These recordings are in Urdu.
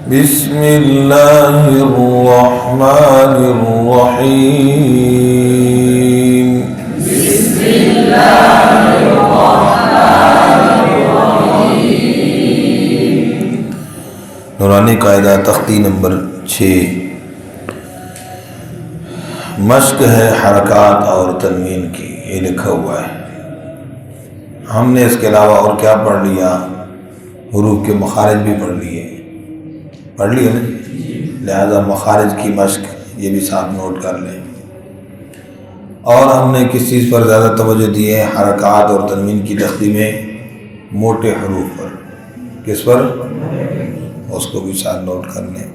بسم اللہ الرحمن الرحیم بسم اللہ الرحمن الرحیم۔ نورانی قاعدہ تختی نمبر 6 مشق ہے حرکات اور تنوین کی، یہ لکھا ہوا ہے۔ ہم نے اس کے علاوہ اور کیا پڑھ لیا؟ حروف کے مخارج بھی پڑھ لیے نا، لہذا مخارج کی مشق یہ بھی ساتھ نوٹ کر لیں۔ اور ہم نے کس چیز پر زیادہ توجہ دی ہے؟ حرکات اور تنوین کی تختی میں موٹے حروف پر۔ کس پر؟ اس کو بھی ساتھ نوٹ کر لیں۔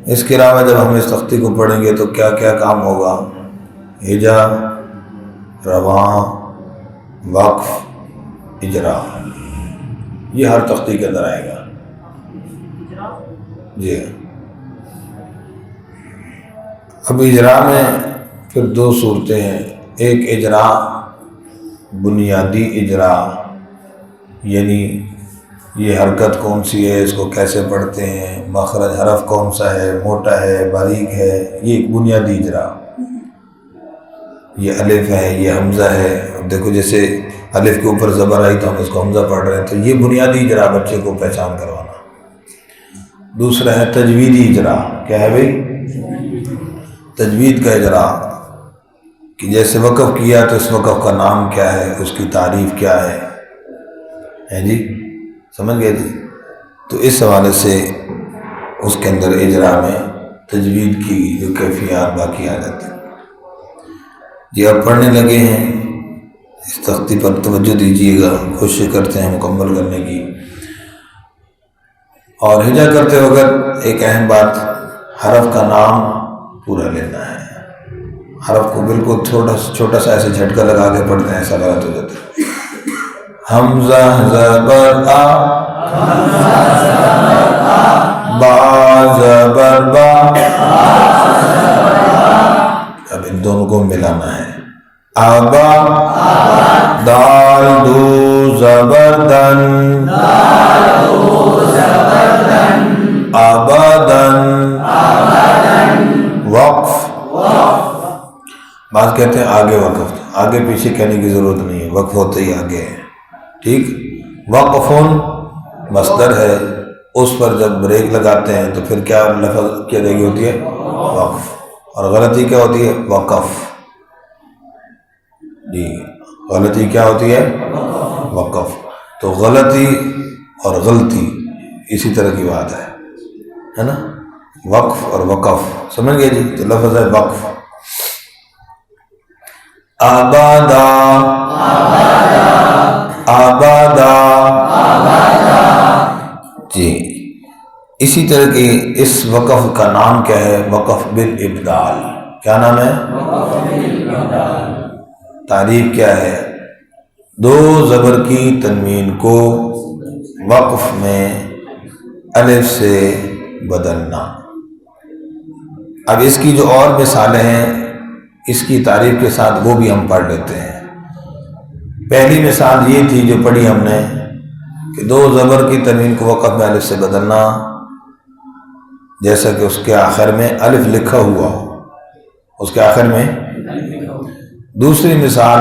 اس کے علاوہ جب ہم اس تختی کو پڑھیں گے تو کیا کیا کام ہوگا؟ ہجا، رواں، وقف، اجرا، یہ ہر تختی کے اندر آئے گا۔ جی اب اجرا میں پھر دو صورتیں ہیں۔ ایک اجرا بنیادی اجرا، یعنی یہ حرکت کون سی ہے، اس کو کیسے پڑھتے ہیں، مخرج حرف کون سا ہے، موٹا ہے، باریک ہے، یہ ایک بنیادی اجرا۔ یہ الف ہے، یہ حمزہ ہے۔ دیکھو جیسے الف کے اوپر زبر آئی تو ہم اس کو حمزہ پڑھ رہے ہیں، تو یہ بنیادی اجرا بچے کو پہچان کروانا۔ دوسرا ہے تجویدی اجرا۔ کیا ہے بھائی؟ تجوید کا اجرا، کہ جیسے وقف کیا تو اس وقف کا نام کیا ہے، اس کی تعریف کیا ہے جی، سمجھ گئے جی؟ تو اس حوالے سے اس کے اندر اجرا میں تجوید کی جو کیفیات باقی آ جاتی ہیں۔ جی اب پڑھنے لگے ہیں، اس تختی پر توجہ دیجیے گا، کوشش کرتے ہیں مکمل کرنے کی۔ اور ہجا کرتے وقت ایک اہم بات، حرف کا نام پورا لینا ہے۔ حرف کو بالکل چھوٹا سا ایسے جھٹکا لگا کے پڑھتے ہیں، ایسا غلط ہو جاتا ہے۔ حمزہ زبر آ، با زبر با، اب ان دونوں کو ملانا ہے۔ آبا، دال دو زبر دن، آبادن، وقف۔ بعض کہتے ہیں آگے وقف، آگے پیچھے کہنے کی ضرورت نہیں ہے، وقف ہوتے ہی آگے ہے، ٹھیک۔ وقفن مصدر ہے، اس پر جب بریک لگاتے ہیں تو پھر کیا لفظ کیا جائے گی ہوتی ہے؟ وقف۔ اور غلطی کیا ہوتی ہے؟ وقف۔ جی غلطی کیا ہوتی ہے؟ وقف۔ تو غلطی اور غلطی اسی طرح کی بات ہے نا، وقف اور وقف، سمجھ گئے جی؟ تو لفظ ہے وقف۔ آبادا، آبادا، جی اسی طرح کی اس وقف کا نام کیا ہے؟ وقف بالابدال۔ کیا نام ہے؟ تعریف کیا ہے؟ دو زبر کی تنوین کو وقف میں الف سے بدلنا۔ اب اس کی جو اور مثالیں ہیں اس کی تعریف کے ساتھ وہ بھی ہم پڑھ لیتے ہیں۔ پہلی مثال یہ تھی جو پڑھی ہم نے کہ دو زبر کی تنوین کو وقف میں الف سے بدلنا، جیسا کہ اس کے آخر میں الف لکھا ہوا ہو، اس کے آخر میں۔ دوسری مثال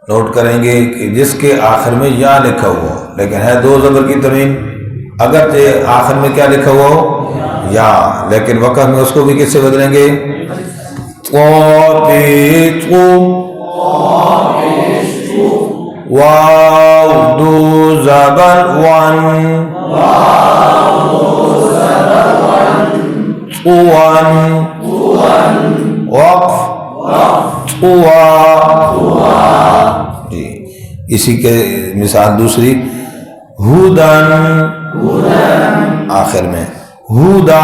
نوٹ کریں گے کہ جس کے آخر میں یا لکھا ہوا ہو لیکن ہے دو زبر کی تنوین، اگرچہ آخر میں کیا لکھا ہوا ہو؟ یا، لیکن وقف میں اس کو بھی کس سے بدلیں گے؟ واو دو زبر ون، وقف جی۔ اسی کے مثال دوسری، ہودن آخر میں، ہودا،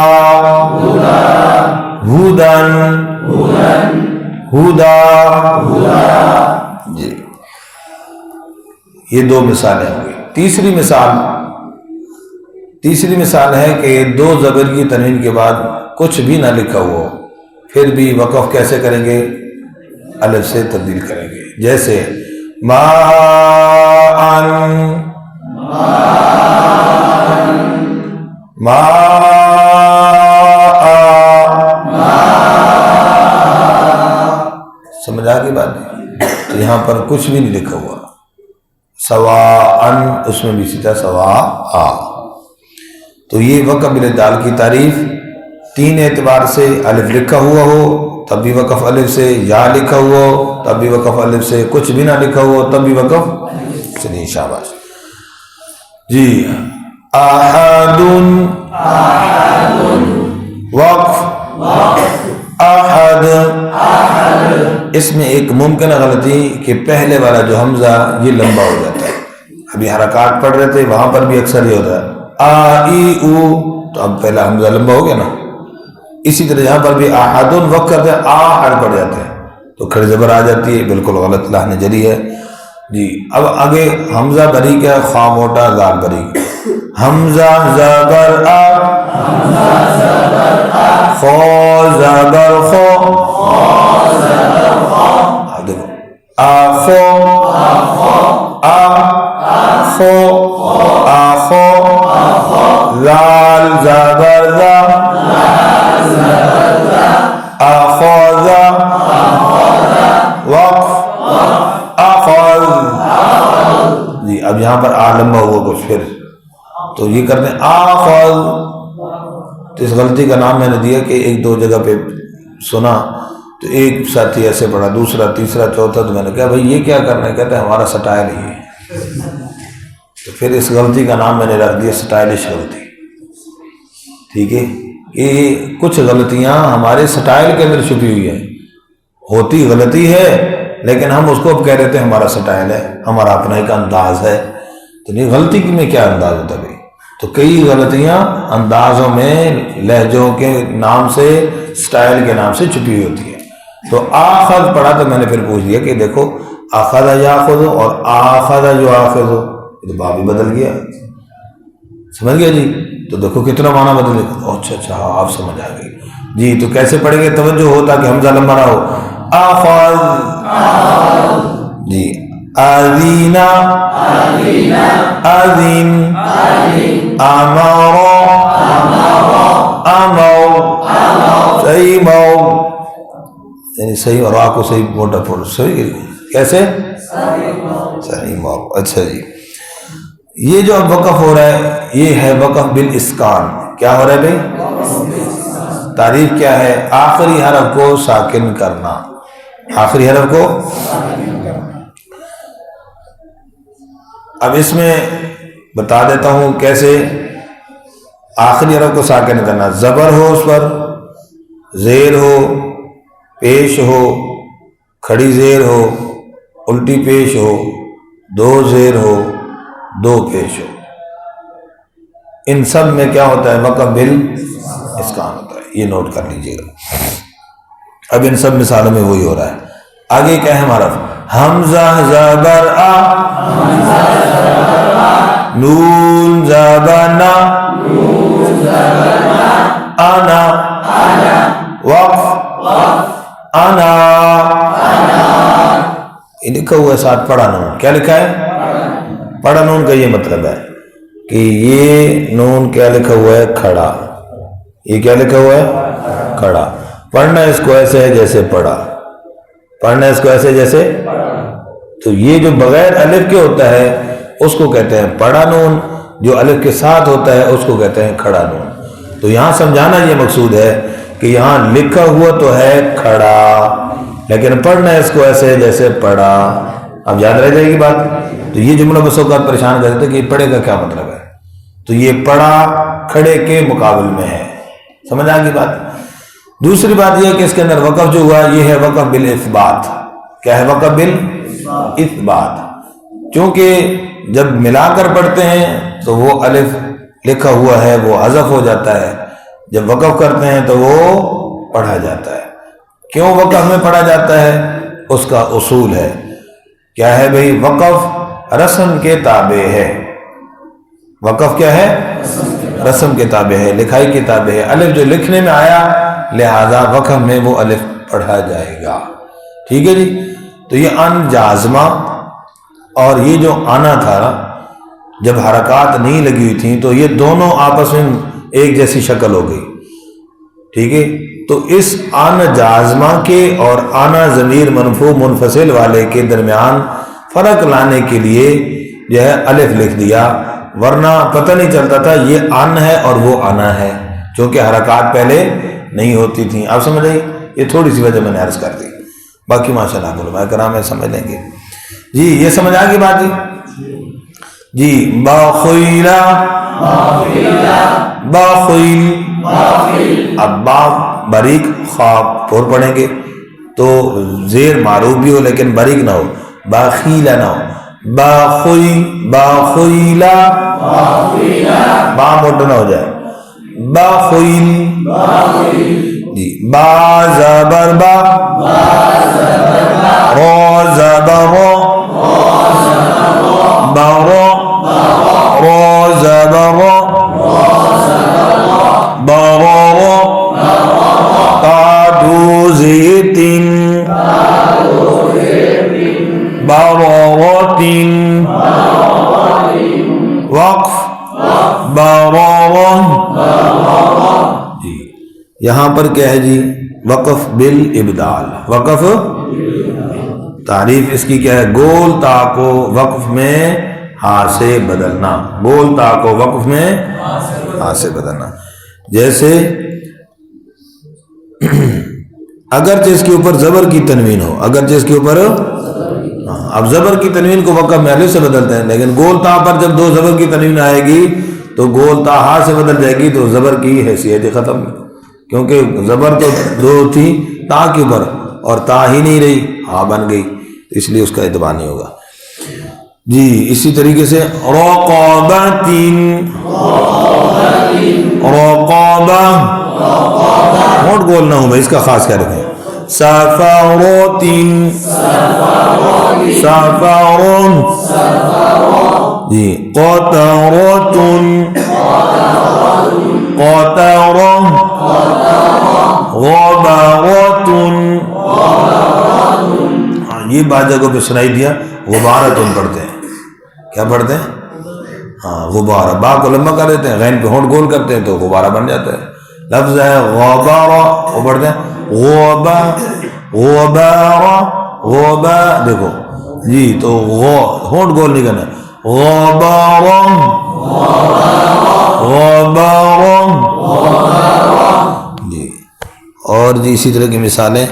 ہودن، ہودا جی۔ یہ دو مثالیں ہوں گی۔ تیسری مثال ہے کہ دو زبر کی تنوین کے بعد کچھ بھی نہ لکھا ہوا، پھر بھی وقف کیسے کریں گے؟ الف سے تبدیل کریں گے، جیسے ماء، ما سمجھ آ گئی بات؟ تو یہاں پر کچھ بھی نہیں لکھا ہوا، سواء اس میں بھی سیدھا سواء. تو یہ وقف بالدال کی تعریف 3 اعتبار سے، الف لکھا ہوا ہو تب بھی وقف الف سے، یا لکھا ہوا ہو تب بھی وقف الف سے، کچھ بھی نہ لکھا ہوا تب بھی وقف. چلیے شاباش جی. احد وقف احد. اس میں ایک ممکنہ غلطی کہ پہلے والا جو حمزہ یہ لمبا ہو جاتا ہے. ابھی حرکات پڑھ رہے تھے وہاں پر بھی اکثر یہ ہوتا ہے آ ای او، تو اب پہلا حمزہ لمبا ہو گیا نا. اسی طرح یہاں پر بھی احد وقف کرتے ہیں آ ہر پڑ جاتے ہیں تو کھڑے زبر آ جاتی ہے، بالکل غلط لحن جری ہے جی. اب آگے حمزہ بری کیا، خا موٹا زال بری. حمزہ زبر آ، خو زبر خو، دیکھو آخو آخو آخو، لال زبر ذا آخوذا، وقف آخوذ جی. اب یہاں پر آ لمبا ہوا کچھ پھر تو یہ کرتے ہیں آخوذ. تو اس غلطی کا نام میں نے دیا کہ 1-2 جگہ پہ سنا تو ایک ساتھی ایسے پڑھا، دوسرا تیسرا چوتھا، تو میں نے کہا بھائی یہ کیا کرنا ہے؟ کہتے ہیں ہمارا سٹائل ہی ہے. تو پھر اس غلطی کا نام میں نے رکھ دیا سٹائلش غلطی. ٹھیک ہے، یہ کچھ غلطیاں ہمارے سٹائل کے اندر چھپی ہوئی ہیں. ہوتی غلطی ہے لیکن ہم اس کو اب کہہ رہتے ہیں ہمارا سٹائل ہے، ہمارا اپنا ایک انداز ہے. تو نہیں، غلطی میں کیا انداز ہوتا ہے؟ تو کئی غلطیاں اندازوں میں لہجوں کے نام سے، سٹائل کے نام سے چھپی ہوئی ہوتی ہیں. تو آخذ پڑھا تو میں نے پھر پوچھ دیا کہ دیکھو اخذ یاخذ اور آخذ یؤاخذ، تو باب ہی بدل گیا. سمجھ گیا جی؟ تو دیکھو کتنا معنی بدل گیا. اچھا ہاں آپ سمجھ آ گئی جی. تو کیسے پڑھیں گے؟ توجہ ہو تاکہ حمزہ لمبا نہ ہو. آخذ جی. آذینا آذین، آمر آمر، صحیح مو، یعنی صحیح اور کو صحیح موٹا پھوڑ صحیح کیسے صحیح مو. اچھا جی. یہ جو اب وقف ہو رہا ہے یہ ہے وقف بالاسکان. کیا ہو رہا ہے بھائی؟ تعریف کیا ہے؟ آخری حرف کو ساکن کرنا. آخری حرف کو اب اس میں بتا دیتا ہوں کیسے آخری حرف کو ساکن کرنا. زبر ہو اس پر، زیر ہو، پیش ہو، کھڑی زیر ہو، الٹی پیش ہو، 2 زیر ہو، 2 پیش ہو، ان سب میں کیا ہوتا ہے؟ وقف بالاسکان ہوتا ہے. یہ نوٹ کر لیجئے گا. اب ان سب مثالوں میں وہی ہو رہا ہے. آگے کیا ہے ہمارا؟ حمزہ زبر آ، نون زبر نا، انا، وقف انا. یہ لکھا ہوا ہے ساتھ پڑا نون. کیا لکھا ہے؟ پڑا نون کا یہ مطلب ہے کہ یہ نون کیا لکھا ہوا ہے؟ کھڑا. یہ کیا لکھا ہوا ہے؟ کھڑا. پڑھنا اس کو ایسے ہے جیسے پڑھا، پڑھنا اس کو ایسے جیسے. تو یہ جو بغیر الف کے ہوتا ہے اس کو کہتے ہیں پڑھا نون، جو الف کے ساتھ ہوتا ہے اس کو کہتے ہیں کھڑا نون. تو یہاں سمجھانا یہ مقصود ہے کہ یہاں لکھا ہوا تو ہے کھڑا لیکن پڑھنا اس کو ایسے جیسے پڑھا. اب یاد رہ جائے گی بات. تو یہ جملہ بس اوقات پریشان کرتے کہ یہ پڑھے کا کیا مطلب ہے. تو یہ پڑھا کھڑے کے مقابل میں ہے. سمجھ آ گئی بات. دوسری بات یہ ہے کہ اس کے اندر وقف جو ہوا یہ ہے وقف بالاثبات. کیا ہے؟ وقف بالاثبات. چونکہ جب ملا کر پڑھتے ہیں تو وہ الف لکھا ہوا ہے وہ حذف ہو جاتا ہے، جب وقف کرتے ہیں تو وہ پڑھا جاتا ہے. کیوں وقف میں پڑھا جاتا ہے؟ اس کا اصول ہے. کیا ہے بھئی؟ وقف رسم کے تابع ہے. وقف کیا ہے؟ رسم کے تابع ہے، لکھائی کے تابع ہے. الف جو لکھنے میں آیا لہذا وقف میں وہ الف پڑھا جائے گا. ٹھیک ہے جی. تو یہ ان جازمہ اور یہ جو آنا تھا جب حرکات نہیں لگی ہوئی تھیں تو یہ دونوں آپس میں ایک جیسی شکل ہو گئی، ٹھیک ہے. تو اس آن جازمہ کے اور آنا ضمیر مرفوع منفصل والے کے درمیان فرق لانے کے لیے جو ہے الف لکھ دیا، ورنہ پتہ نہیں چلتا تھا یہ آن ہے اور وہ آنا ہے، چونکہ حرکات پہلے نہیں ہوتی تھیں. آپ سمجھ رہی؟ یہ تھوڑی سی وجہ میں نے عرض کر دی، باقی ماشاءاللہ علماء کرام ہے سمجھ لیں گے. جی یہ سمجھ آ گئی بات جی. باخیلا، باخیل، اب با باریک خواب پھور پڑھیں گے تو زیر معروف بھی ہو لیکن باریک نہ ہو، باخیلا نہ ہو، باخیلا، با موٹا نہ ہو جائے، باخیل. جی با زبر با، را زبر را، برا، را زبر را، برا، قادو زیتن، برارتن، وقف برارن. جی یہاں پر کیا ہے جی؟ وقف بالابدال. وقف تعریف اس کی کیا ہے؟ گول تا کو وقف میں ہاں سے بدلنا، گول تا کو وقف میں ہاں سے بدلنا. جیسے اگرچہ اس کے اوپر زبر کی تنوین ہو، اگرچہ اس کے اوپر اب زبر کی تنوین کو وقف میں الف سے بدلتے ہیں، لیکن گول تا پر جب دو زبر کی تنوین آئے گی تو گول تا ہا سے بدل جائے گی تو زبر کی حیثیت ختم، کیونکہ زبر تو دو تھی تا کے اوپر اور تا ہی نہیں رہی، ہا بن گئی، اس لیے اس کا اعتبار نہیں ہوگا. جی اسی طریقے سے رقابتن، رقابہ، ہوٹ گول نہ ہوں میں، اس کا خاص کیا رکھیں. سفارتن، سفارن. جی قطرتن، قطرن، غبارتن. یہ بعض جگہوں پہ سنائی دیا غبارتن پڑھتے ہیں. کیا پڑھتے ہیں؟ ہاں غبارہ. با کو لمبا کر دیتے ہیں، غین پہ ہونٹ گول کرتے ہیں تو غبارہ بن جاتا ہے. لفظ ہے غبارہ، وہ پڑھتے ہیں غبا، غبارہ، غبا. دیکھو جی تو ہونٹ گول نہیں کرنا، غبارہ، غبارہ. جی اور جی اسی طرح کی مثالیں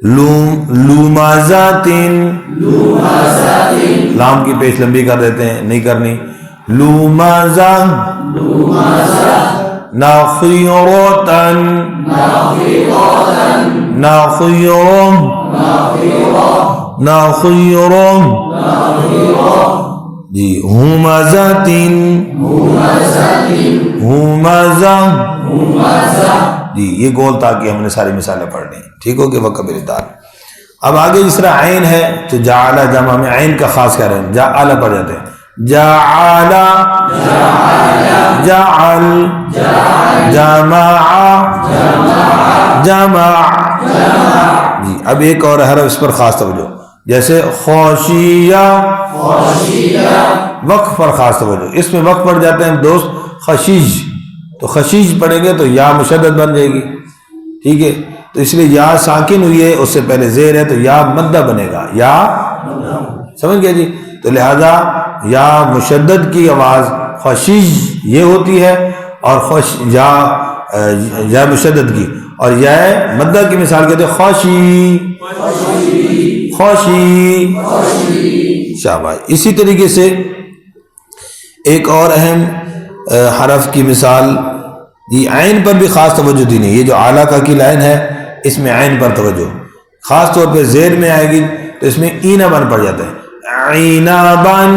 لومازاتن، لام کی پیش لمبی کر دیتے ہیں، نہیں کرنی. لومازا، ناخیرتن، ناخیرم، ناخیرم. جی ہومازاتن، ہومازا. جی یہ گول تا کہ ہم نے ساری مثالیں پڑھ لی، ٹھیک ہو کہ وقت بالدال. اب آگے جس طرح عین ہے تو جعل جمع میں عین کا خاص کیا رہے ہیں؟ جعل پڑھ جاتے ہیں. جعل، جعل، جمع، جمع. جی اب ایک اور حرف اس پر خاص توجہ، جیسے خاشیہ، وقف پر خاص توجہ. اس میں وقف پڑھ جاتے ہیں دوست خشیج، تو خشیج پڑھیں گے تو یا مشدد بن جائے گی، ٹھیک ہے. تو اس لیے یا ساکن ہوئی ہے، اس سے پہلے زیر ہے تو یا مدہ بنے گا، یا سمجھ گئے جی. تو لہذا یا مشدد کی آواز خشیج یہ ہوتی ہے، اور یا مشدد کی، اور یا مدہ کی مثال کہتے ہیں خاشی، خاشی. شاباش. اسی طریقے سے ایک اور اہم حرف کی مثال، یہ عین پر بھی خاص توجہ دینی. یہ جو اعلیٰ کا کی لائن ہے اس میں عین پر توجہ، خاص طور پہ زیر میں آئے گی تو اس میں اینا بن پڑ جاتا ہے. عینا بن،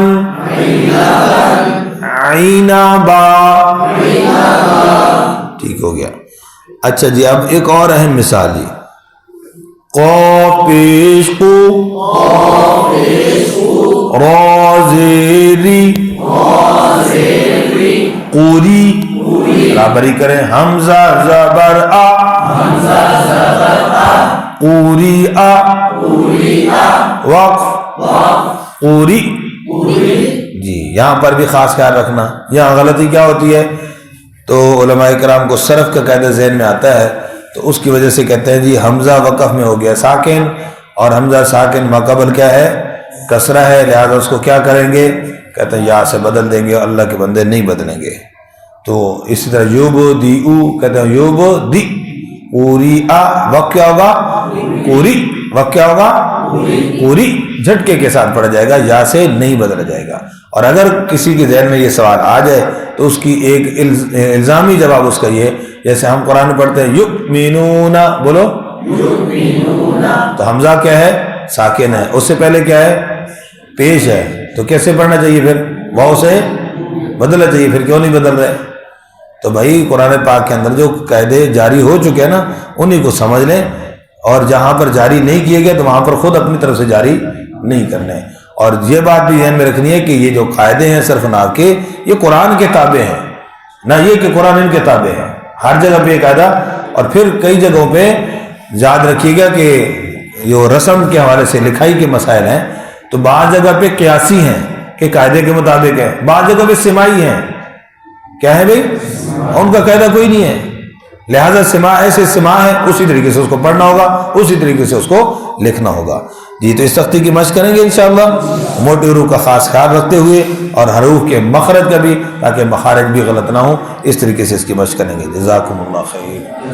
عینا با. ٹھیک ہو گیا. اچھا جی اب ایک اور اہم مثال جی، قاپیش کو، رازیری، قوری. برابری کریں، حمزہ زبر آ، قوری آ، وقف قوری. جی یہاں پر بھی خاص خیال رکھنا. یہاں غلطی کیا ہوتی ہے؟ تو علماء کرام کو صرف کا قاعدہ ذہن میں آتا ہے، تو اس کی وجہ سے کہتے ہیں جی حمزہ وقف میں ہو گیا ساکن، اور حمزہ ساکن ماقبل کیا ہے؟ کسرہ ہے، لہذا اس کو کیا کریں گے؟ کہتے ہیں یا سے بدل دیں گے، اور اللہ کے بندے نہیں بدلیں گے۔ تو اسی طرح یوبدیعو کہتے ہیں یوبدی، پوری آ وقت کیا ہوگا؟ پوری، وقت کیا ہوگا؟ پوری، جھٹکے کے ساتھ پڑھا جائے گا، یا سے نہیں بدلا جائے گا۔ اور اگر کسی کے ذہن میں یہ سوال آ جائے تو اس کی ایک الزامی جواب اس کا یہ، جیسے ہم قرآن میں پڑھتے ہیں یؤمنون، بولو تو حمزہ کیا ہے؟ ساکن ہے، اس سے پہلے کیا ہے؟ پیش ہے، تو کیسے پڑھنا چاہیے پھر؟ واو سے بدلنا چاہیے، پھر کیوں نہیں بدل رہے؟ تو بھائی قرآن پاک کے اندر جو قاعدے جاری ہو چکے ہیں نا، انہی کو سمجھ لیں، اور جہاں پر جاری نہیں کیے گئے تو وہاں پر خود اپنی طرف سے جاری نہیں کرنے۔ اور یہ بات بھی ذہن میں رکھنی ہے کہ یہ جو قاعدے ہیں صرف نحو کے، یہ قرآن کے تابع ہیں، نہ یہ کہ قرآن ان کے تابع ہیں۔ ہر جگہ پہ یہ قاعدہ، اور پھر کئی جگہوں پہ یاد رکھیے گا کہ جو رسم کے حوالے سے لکھائی کے مسائل ہیں، تو بعض جگہ پہ قیاسی ہیں کہ قاعدے کے مطابق ہے، بعض جگہ پہ سماعی ہیں، کیا ہے بھائی؟ ان کا قاعدہ کوئی نہیں ہے، لہذا سماع ایسے سماع ہے، اسی طریقے سے اس کو پڑھنا ہوگا، اسی طریقے سے اس کو لکھنا ہوگا۔ جی تو اس سختی کی مشق کریں گے انشاءاللہ، موٹی حروف کا خاص خیال رکھتے ہوئے، اور حروف کے مخرج کا بھی، تاکہ مخارج بھی غلط نہ ہوں، اس طریقے سے اس کی مشق کریں گے۔ جزاکم اللہ خیر۔